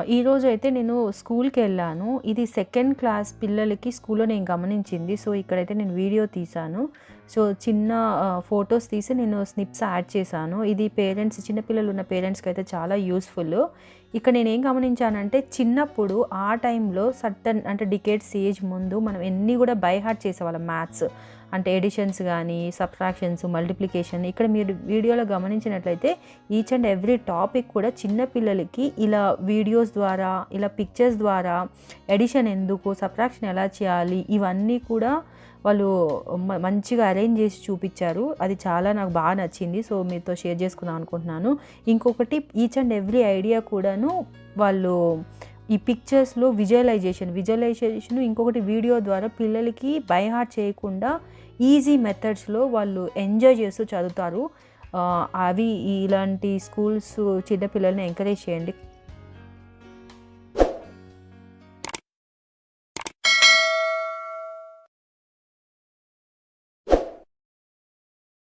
ఈరోజైతే నేను స్కూల్‌కెళ్ళాను. ఇది సెకండ్ క్లాస్ పిల్లలకి స్కూల్‌లో నేను గమనించింది. సో, ఇక్కడైతే నేను వీడియో తీశాను. సో, చిన్న ఫోటోస్ తీసి నేను స్నిప్స్ యాడ్ చేశాను. ఇది చిన్న పిల్లలున్న పేరెంట్స్‌కైతే చాలా యూజ్‌ఫుల్. ఇక్కడ నేనేం గమనించానంటే, చిన్నప్పుడు ఆ టైంలో సర్టెన్ అంటే డికేడ్స్ ఏజ్ ముందు మనం ఎన్ని గూడా బై హార్ట్ చేసేవాళ్ళం మ్యాథ్స్. అంటే ఎడిషన్స్ గానీ, సబ్ట్రాక్షన్స్, మల్టిప్లికేషన్. ఇక్కడ మీరు వీడియోలో గమనించినట్లయితే ఈచ్ అండ్ ఎవ్రీ టాపిక్ కూడా చిన్న పిల్లలకి ఇలా వీడియోస్ ద్వారా, ఇలా పిక్చర్స్ ద్వారా ఎడిషన్ ఎందుకు, సబ్ట్రాక్షన్ ఎలా చేయాలి, ఇవన్నీ కూడా వాళ్ళు మంచిగా అరేంజ్ చేసి చూపించారు. అది చాలా నాకు బాగా నచ్చింది. సో, మీతో షేర్ చేసుకుందాం అనుకుంటున్నాను. ఇంకొకటి ఈచ్ అండ్ ఎవ్రీ ఐడియా కూడాను వాళ్ళు ఈ పిక్చర్స్‌లో విజువలైజేషన్ ఇంకొకటి వీడియో ద్వారా పిల్లలకి బై హార్ట్ చేయకుండా ఈజీ మెథడ్స్‌లో వాళ్ళు ఎంజాయ్ చేస్తూ చదువుతారు. ఇలాంటి స్కూల్స్ చిన్న పిల్లల్ని ఎంకరేజ్ చేయండి.